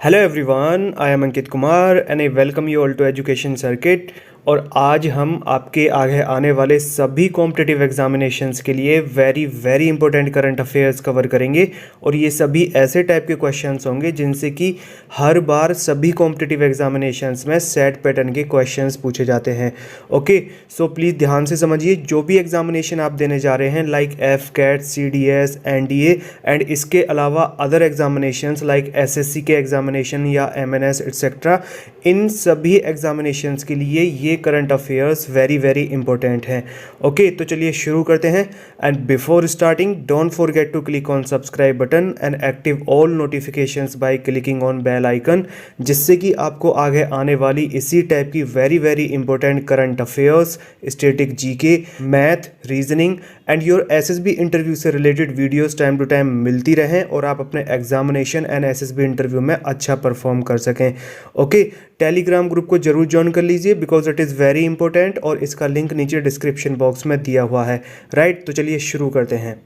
Hello everyone, I am Ankit Kumar and I welcome you all to education circuit. और आज हम आपके आगे आने वाले सभी कॉम्पिटिटिव एग्जामिनेशंस के लिए very very important current affairs cover करेंगे। और ये सभी ऐसे टाइप के क्वेश्चंस होंगे जिनसे कि हर बार सभी कॉम्पिटिटिव एग्जामिनेशंस में सेट पैटर्न के क्वेश्चंस पूछे जाते हैं। ओके, सो प्लीज़ ध्यान से समझिए, जो भी एग्जामिनेशन आप देने जा रहे हैं like AFCAT, CDS, NDA and इसके अलावा अदर एग्जामिनेशंस लाइक SSC के एग्जामिनेशन या MNS एट्सेट्रा, इन सभी एग्जामिनेशंस के लिए ये current affairs very very important हैं। ओके, तो चलिए शुरू करते हैं। And before starting don't forget to click on subscribe button and active all notifications by clicking on bell icon, जिससे कि आपको आगे आने वाली इसी टाइप की very very important current affairs, static GK, math, reasoning and your SSB interview से related videos time to time मिलती रहें और आप अपने एग्जामिनेशन एंड SSB इंटरव्यू में अच्छा परफॉर्म कर सकें। ओके, टेलीग्राम ग्रुप को जरूर ज्वाइन कर लीजिए because it is very important और इसका लिंक नीचे डिस्क्रिप्शन बॉक्स में दिया हुआ है। राइट, तो चलिए शुरू करते हैं।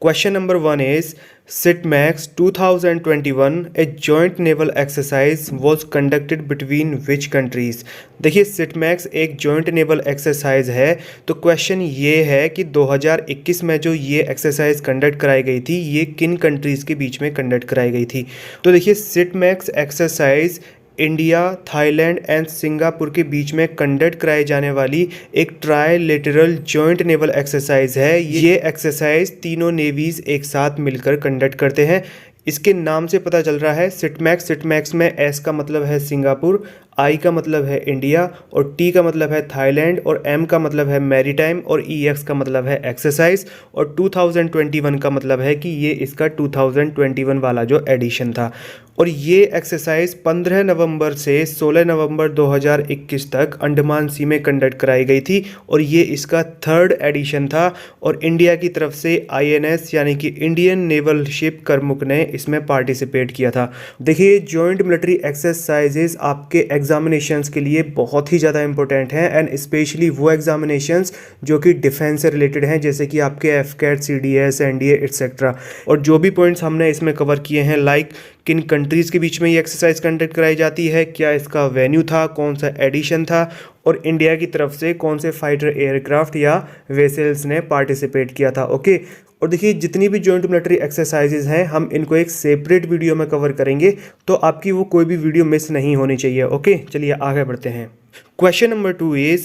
Question number 1 is CITMAX 2021 a joint naval exercise was conducted between which countries। देखिए CITMAX एक जॉइंट नेवल एक्सरसाइज है। तो क्वेश्चन ये है कि 2021 में जो ये एक्सरसाइज कंडक्ट कराई गई थी ये किन कंट्रीज़ के बीच में कंडक्ट कराई गई थी। तो देखिए CITMAX exercise India, Thailand and Singapore के बीच में कंडक्ट कराई जाने वाली एक ट्राइलेटरल जॉइंट नेवल एक्सरसाइज है। ये एक्सरसाइज तीनों नेवीज एक साथ मिलकर कंडक्ट करते हैं। इसके नाम से पता चल रहा है सिटमैक्स में S का मतलब है सिंगापुर, I का मतलब है इंडिया और T का मतलब है थाईलैंड और M का मतलब है मैरीटाइम और EX का मतलब है एक्सरसाइज और 2021 का मतलब है कि ये इसका 2021 वाला जो एडिशन था। और ये एक्सरसाइज 15 नवंबर से 16 नवंबर 2021 तक अंडमान सी में कंडक्ट कराई गई थी और ये इसका थर्ड एडिशन था। और इंडिया की तरफ से INS यानी कि इंडियन नेवल शिप करमुक ने इसमें पार्टिसिपेट किया था। देखिए, जॉइंट मिलिट्री एक्सरसाइजेज आपके एग्जामिनेशंस के लिए बहुत ही ज़्यादा इंपॉर्टेंट हैं एंड स्पेशली वो एग्जामिनेशंस जो कि डिफेंस से रिलेटेड हैं, जैसे कि आपके AFCAT, CDS, NDA etcetera. और जो भी पॉइंट्स हमने इसमें कवर किए हैं लाइक किन कंट्रीज़ के बीच में ये एक्सरसाइज कंडक्ट कराई जाती है, क्या इसका वेन्यू था, कौन सा एडिशन था और इंडिया की तरफ से कौन से फाइटर एयरक्राफ्ट या वेसल्स ने पार्टिसिपेट किया था। ओके, और देखिए जितनी भी जॉइंट मिलिट्री एक्सरसाइजेज हैं हम इनको एक सेपरेट वीडियो में कवर करेंगे, तो आपकी वो कोई भी वीडियो मिस नहीं होनी चाहिए। ओके, चलिए आगे बढ़ते हैं। Question number 2 is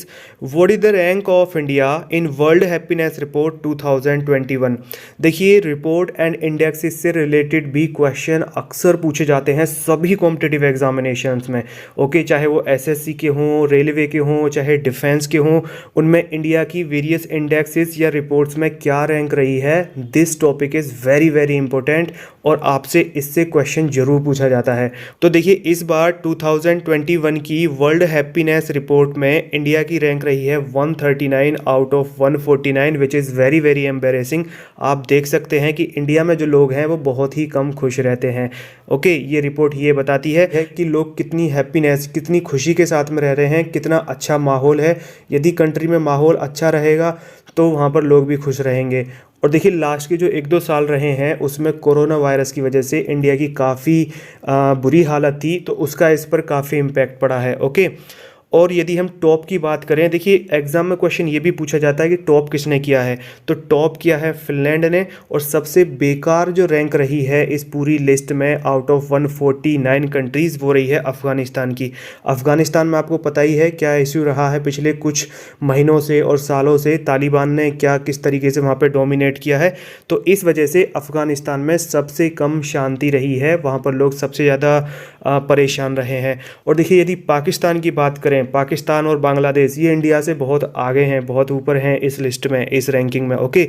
what is the rank of India in World Happiness Report 2021। देखिए, रिपोर्ट एंड इंडेक्स से रिलेटेड भी क्वेश्चन अक्सर पूछे जाते हैं सभी कॉम्पिटिटिव एग्जामिनेशंस में। ओके, चाहे वो SSC के हों, रेलवे के हों, चाहे डिफेंस के हों, उनमें इंडिया की वेरियस इंडेक्सेस या रिपोर्ट्स में क्या रैंक रही है, this topic is very very important और आपसे इससे क्वेश्चन जरूर पूछा जाता है। तो देखिए, इस बार 2021 की वर्ल्ड हैप्पीनेस रिपोर्ट में इंडिया की रैंक रही है 139 out of 149 which is very very embarrassing. आप देख सकते हैं कि इंडिया में जो लोग हैं वो बहुत ही कम खुश रहते हैं। ओके, ये रिपोर्ट ये बताती है कि लोग कितनी हैप्पीनेस, कितनी खुशी के साथ में रह रहे हैं, कितना अच्छा माहौल है। यदि कंट्री में माहौल अच्छा रहेगा तो वहाँ पर लोग भी खुश रहेंगे। और देखिए, लास्ट के जो 1-2 साल रहे हैं उसमें कोरोना वायरस की वजह से इंडिया की काफ़ी बुरी हालत थी, तो उसका इस पर काफ़ी इम्पैक्ट पड़ा है। ओके, और यदि हम टॉप की बात करें, देखिए एग्जाम में क्वेश्चन ये भी पूछा जाता है कि टॉप किसने किया है। तो टॉप किया है फिनलैंड ने और सबसे बेकार जो रैंक रही है इस पूरी लिस्ट में आउट ऑफ 149 कंट्रीज़ वो रही है अफ़गानिस्तान की। अफ़गानिस्तान में आपको पता ही है क्या इशू रहा है पिछले कुछ महीनों से और सालों से, तालिबान ने क्या किस तरीके से वहाँ पर डोमिनेट किया है। तो इस वजह से अफ़गानिस्तान में सबसे कम शांति रही है, वहाँ पर लोग सबसे ज़्यादा परेशान रहे हैं। और देखिए, यदि पाकिस्तान की बात करें, पाकिस्तान और बांग्लादेश ये इंडिया से बहुत आगे हैं, बहुत ऊपर हैं इस लिस्ट में, इस रैंकिंग में। ओके,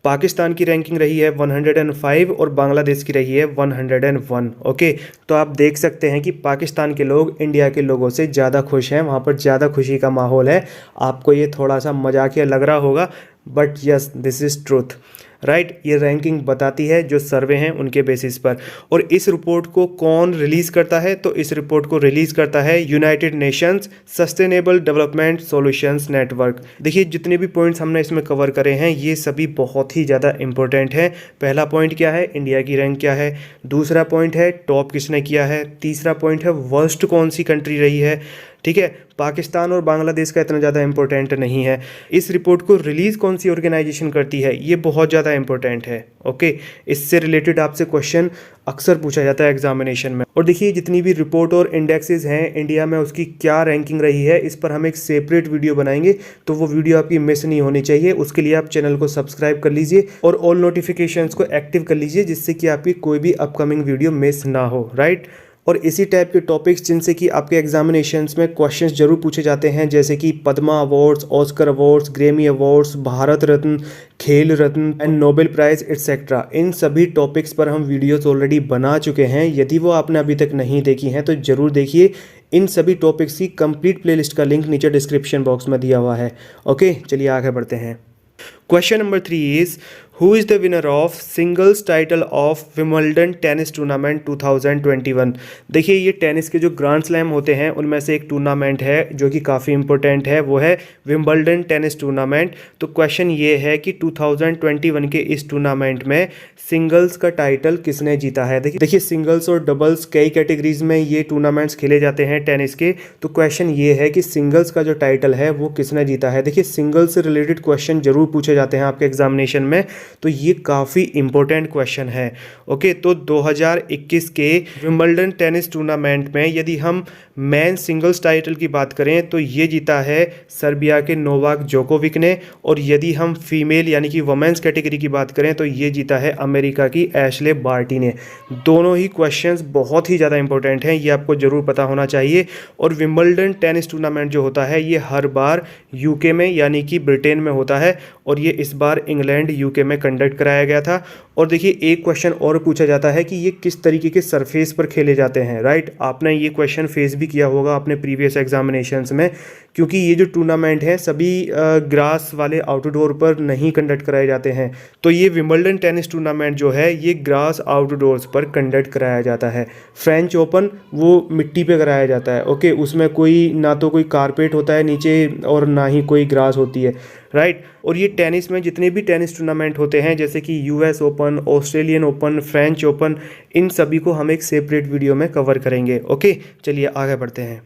पाकिस्तान की रैंकिंग रही है 105 और बांग्लादेश की रही है 101। ओके, तो आप देख सकते हैं कि पाकिस्तान के लोग इंडिया के लोगों से ज़्यादा खुश हैं, वहाँ पर ज़्यादा खुशी का माहौल है। आपको ये थोड़ा सा मजाकिया लग रहा होगा but yes, this is truth. Right. ये रैंकिंग बताती है जो सर्वे हैं उनके बेसिस पर। और इस रिपोर्ट को कौन रिलीज़ करता है? तो इस रिपोर्ट को रिलीज़ करता है United Nations sustainable development solutions network. देखिए जितने भी पॉइंट्स हमने इसमें कवर करे हैं ये सभी बहुत ही ज़्यादा इंपॉर्टेंट हैं। पहला पॉइंट क्या है? इंडिया की रैंक क्या है। दूसरा पॉइंट है टॉप किसने किया है। तीसरा पॉइंट है वर्स्ट कौन सी कंट्री रही है। ठीक है, पाकिस्तान और बांग्लादेश का इतना ज़्यादा इंपॉर्टेंट नहीं है। इस रिपोर्ट को रिलीज़ कौन सी ऑर्गेनाइजेशन करती है, ये बहुत ज़्यादा इंपॉर्टेंट है। ओके, इससे रिलेटेड आपसे क्वेश्चन अक्सर पूछा जाता है एग्जामिनेशन में। और देखिए जितनी भी रिपोर्ट और इंडेक्सेस हैं इंडिया में उसकी क्या रैंकिंग रही है, इस पर हम एक सेपरेट वीडियो बनाएंगे, तो वो वीडियो आपकी मिस नहीं होनी चाहिए। उसके लिए आप चैनल को सब्सक्राइब कर लीजिए और ऑल नोटिफिकेशंस को एक्टिव कर लीजिए, जिससे कि आपकी कोई भी अपकमिंग वीडियो मिस ना हो, राइट। और इसी टाइप के टॉपिक्स जिनसे कि आपके एग्जामिनेशंस में क्वेश्चंस जरूर पूछे जाते हैं, जैसे कि Padma awards, Oscar awards, Grammy awards, Bharat Ratna, Khel Ratna and Nobel prize etcetera, इन सभी टॉपिक्स पर हम वीडियोस ऑलरेडी बना चुके हैं। यदि वो आपने अभी तक नहीं देखी हैं तो ज़रूर देखिए। इन सभी टॉपिक्स की कंप्लीट प्लेलिस्ट का लिंक नीचे डिस्क्रिप्शन बॉक्स में दिया हुआ है। ओके, चलिए आगे बढ़ते हैं। Question number 3 is who is the winner of singles title of Wimbledon tennis tournament 2021। देखिए ये टेनिस के जो ग्रैंड स्लैम होते हैं उनमें से एक टूर्नामेंट है जो कि काफ़ी इंपॉर्टेंट है, वो है विंबलडन टेनिस टूर्नामेंट। तो क्वेश्चन ये है कि 2021 के इस टूर्नामेंट में सिंगल्स का टाइटल किसने जीता है। देखिए सिंगल्स और डबल्स कई कैटेगरीज में ये टूर्नामेंट्स खेले जाते हैं टेनिस के। तो क्वेश्चन ये है कि सिंगल्स का जो टाइटल है वो किसने जीता है। देखिए सिंगल्स से रिलेटेड क्वेश्चन जरूर पूछे जाते हैं आपके एग्जामिनेशन में, तो ये काफ़ी इंपॉर्टेंट क्वेश्चन है। ओके, तो 2021 के विंबलडन टेनिस टूर्नामेंट में यदि हम मैन सिंगल्स टाइटल की बात करें तो ये जीता है सर्बिया के नोवाक जोकोविक ने। और यदि हम फीमेल यानी कि वुमेन्स कैटेगरी की बात करें तो ये जीता है अमेरिका की एशले बार्टी ने। दोनों ही क्वेश्चंस बहुत ही ज़्यादा इंपॉर्टेंट हैं, ये आपको ज़रूर पता होना चाहिए। और विंबलडन टेनिस टूर्नामेंट जो होता है ये हर बार यूके में यानी कि ब्रिटेन में होता है, और ये इस बार इंग्लैंड यूके में कंडक्ट कराया गया था। और देखिए एक क्वेश्चन और पूछा जाता है कि ये किस तरीके के सरफेस पर खेले जाते हैं, राइट। आपने ये क्वेश्चन फेस भी किया होगा अपने प्रीवियस एग्जामिनेशंस में, क्योंकि ये जो टूर्नामेंट है सभी ग्रास वाले आउटडोर पर नहीं कंडक्ट कराए जाते हैं। तो ये विंबलडन टेनिस टूर्नामेंट जो है ये ग्रास आउटडोर्स पर कंडक्ट कराया जाता है। फ्रेंच ओपन वो मिट्टी पे कराया जाता है। ओके, उसमें कोई ना तो कोई कारपेट होता है नीचे और ना ही कोई ग्रास होती है, राइट। और ये टेनिस में जितने भी टेनिस टूर्नामेंट होते हैं जैसे कि US open, Australian open, French open, इन सभी को हम एक सेपरेट वीडियो में कवर करेंगे। ओके, चलिए आगे बढ़ते हैं।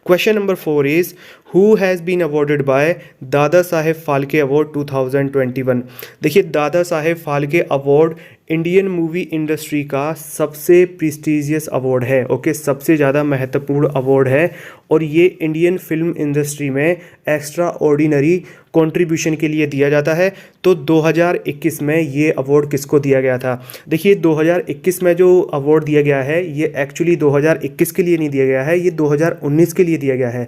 Question number 4 is who has been awarded by Dada Saheb Phalke award 2021। देखिए Dada Saheb Phalke award Indian movie industry का सबसे प्रेस्टिजियस अवार्ड है। ओके, सबसे ज़्यादा महत्वपूर्ण अवार्ड है और ये इंडियन फिल्म इंडस्ट्री में एक्स्ट्रा ऑर्डिनरी कंट्रीब्यूशन के लिए दिया जाता है। तो 2021 में ये अवार्ड किसको दिया गया था? देखिए 2021 में जो अवार्ड दिया गया है ये एक्चुअली 2021 के लिए नहीं दिया गया है, ये 2019 के लिए दिया गया है,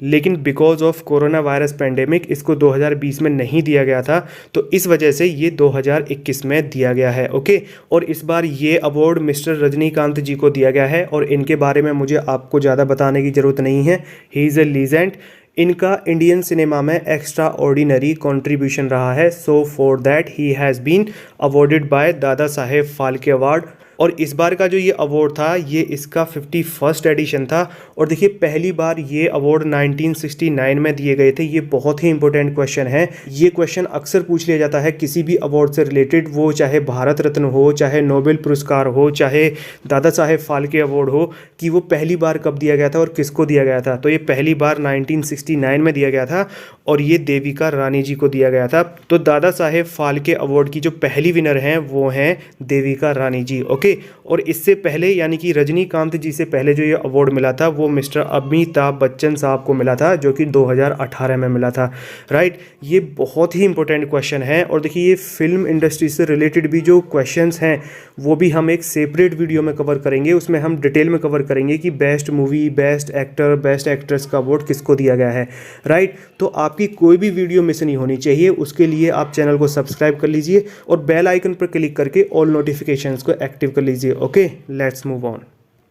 लेकिन because of corona virus pandemic इसको 2020 में नहीं दिया गया था, तो इस वजह से ये 2021 में दिया गया है। ओके, और इस बार ये अवार्ड मिस्टर रजनीकांत जी को दिया गया है और इनके बारे में मुझे आपको ज़्यादा बताने की ज़रूरत नहीं है, ही इज़ ए लीजेंड। इनका इंडियन सिनेमा में एक्स्ट्रा ऑर्डिनरी कंट्रीब्यूशन रहा है, so for that he has been awarded by Dada Saheb Phalke award. और इस बार का जो ये अवार्ड था ये इसका 51st एडिशन था। और देखिए पहली बार ये अवार्ड 1969 में दिए गए थे। ये बहुत ही इंपॉर्टेंट क्वेश्चन है, ये क्वेश्चन अक्सर पूछ लिया जाता है किसी भी अवार्ड से रिलेटेड, वो चाहे भारत रत्न हो, चाहे नोबेल पुरस्कार हो, चाहे दादा साहेब फाल्के अवार्ड हो, कि वो पहली बार कब दिया गया था और किसको दिया गया था। तो ये पहली बार 1969 में दिया गया था और ये देविका रानी जी को दिया गया था। तो दादा साहेब फाल्के अवार्ड की जो पहली विनर हैं वो हैं देविका रानी जी। ओके, और इससे पहले यानी कि रजनीकांत जी से पहले जो ये अवार्ड मिला था वो मिस्टर अमिताभ बच्चन साहब को मिला था, जो कि 2018 में मिला था, राइट। ये बहुत ही इंपॉर्टेंट क्वेश्चन है। और देखिए ये फिल्म इंडस्ट्री से रिलेटेड भी जो क्वेश्चंस हैं वो भी हम एक सेपरेट वीडियो में कवर करेंगे, उसमें हम डिटेल में कवर करेंगे कि best movie, best actor, best actress का अवार्ड किसको दिया गया है, राइट। तो आपकी कोई भी वीडियो मिस नहीं होनी चाहिए, उसके लिए आप चैनल को सब्सक्राइब कर लीजिए और बेल आइकन पर क्लिक करके ऑल नोटिफिकेशंस को एक्टिव कर लीजिए। Okay, let's move on.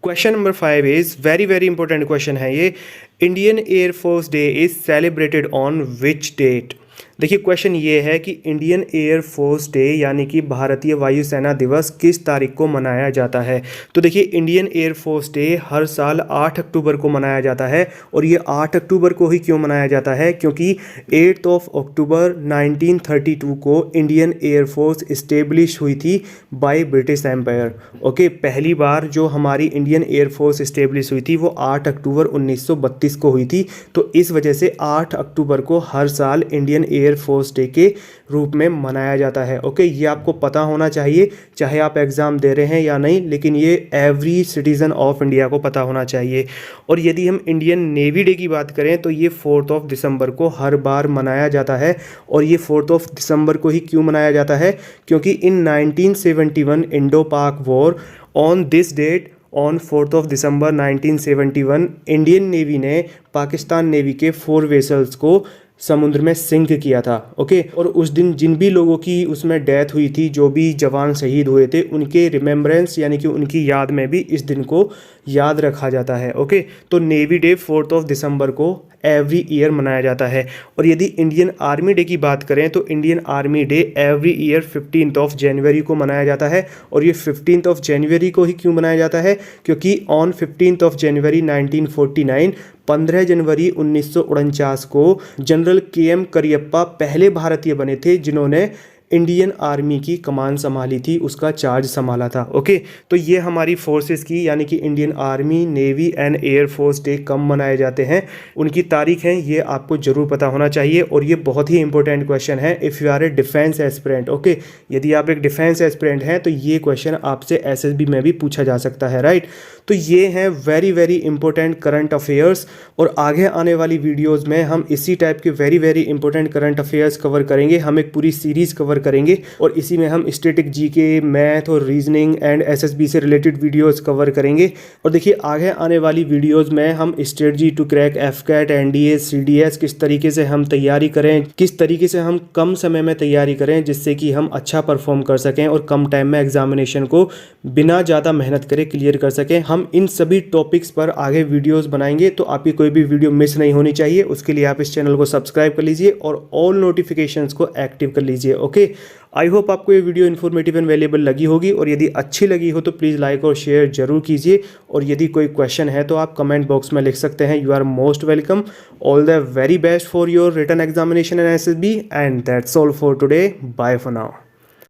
Question number 5 is very important question है ये। Indian air force day is celebrated on which date. देखिए क्वेश्चन ये है कि इंडियन एयर फोर्स डे यानी कि भारतीय वायुसेना दिवस किस तारीख को मनाया जाता है। तो देखिए इंडियन एयर फोर्स डे हर साल 8 अक्टूबर को मनाया जाता है। और ये 8 अक्टूबर को ही क्यों मनाया जाता है, क्योंकि 8 अक्टूबर 1932 को इंडियन एयर फोर्स इस्टेब्लिश हुई थी बाय ब्रिटिश एम्पायर। ओके, पहली बार जो हमारी इंडियन एयर फोर्स इस्टेब्लिश हुई थी वो 8 अक्टूबर 1932 को हुई थी। तो इस वजह से 8 अक्टूबर को हर साल इंडियन एयर फोर्स डे के रूप में मनाया जाता है। ओके, ये आपको पता होना चाहिए, चाहे आप एग्ज़ाम दे रहे हैं या नहीं, लेकिन ये एवरी सिटीज़न ऑफ इंडिया को पता होना चाहिए। और यदि हम इंडियन नेवी डे की बात करें तो ये 4 दिसंबर को हर बार मनाया जाता है। और ये 4 दिसंबर को ही क्यों मनाया जाता है, क्योंकि in 1971 Indo Pak war on this date on 4 December 1971 Indian navy ने पाकिस्तान नेवी के 4 वेसल्स को समुद्र में सिंक किया था। ओके, और उस दिन जिन भी लोगों की उसमें डेथ हुई थी, जो भी जवान शहीद हुए थे, उनके रिमेम्बरेंस यानी कि उनकी याद में भी इस दिन को याद रखा जाता है। ओके, तो नेवी डे 4 दिसंबर को एवरी ईयर मनाया जाता है। और यदि इंडियन आर्मी डे की बात करें तो Indian army day every year 15 जनवरी को मनाया जाता है। और ये 15 जनवरी को ही क्यों मनाया जाता है, क्योंकि ऑन 15 जनवरी 1949 15 जनवरी 1949 को जनरल KM करियप्पा पहले भारतीय बने थे जिन्होंने इंडियन आर्मी की कमान संभाली थी, उसका चार्ज संभाला था। ओके, तो ये हमारी फोर्सेस की यानी कि Indian army, navy and air force day कब मनाए जाते हैं, उनकी तारीख है, ये आपको जरूर पता होना चाहिए। और ये बहुत ही इंपॉर्टेंट क्वेश्चन है if you are a defence aspirant. Okay, यदि आप एक डिफेंस एस्पिरेंट हैं तो ये क्वेश्चन आपसे SSB में भी पूछा जा सकता है, राइट। तो ये हैं very very important current affairs. और आगे आने वाली वीडियोज़ में हम इसी टाइप के very very important current affairs cover करेंगे। हम एक पूरी सीरीज़ कवर करेंगे और इसी में हम स्टैटिक GK, मैथ और रीजनिंग एंड SSB से रिलेटेड वीडियोस कवर करेंगे। और देखिए आगे आने वाली वीडियोस में हम strategy to crack FCAT, NDA, CDS किस तरीके से हम तैयारी करें, किस तरीके से हम कम समय में तैयारी करें जिससे कि हम अच्छा परफॉर्म कर सकें और कम टाइम में एग्जामिनेशन को बिना ज़्यादा मेहनत करे क्लियर कर सकें। हम इन सभी टॉपिक्स पर आगे वीडियोस बनाएंगे, तो आपकी कोई भी वीडियो मिस नहीं होनी चाहिए। उसके लिए आप इस चैनल को सब्सक्राइब कर लीजिए और ऑल नोटिफिकेशंस को एक्टिव कर लीजिए। ओके, आई होप आपको ये वीडियो इन्फॉर्मेटिव एंड वैल्यूएबल लगी होगी। और यदि अच्छी लगी हो तो प्लीज़ लाइक और शेयर जरूर कीजिए। और यदि कोई क्वेश्चन है तो आप कमेंट बॉक्स में लिख सकते हैं। You are most welcome. All the very best for your written examination and SSB and that's all for today. Bye for now.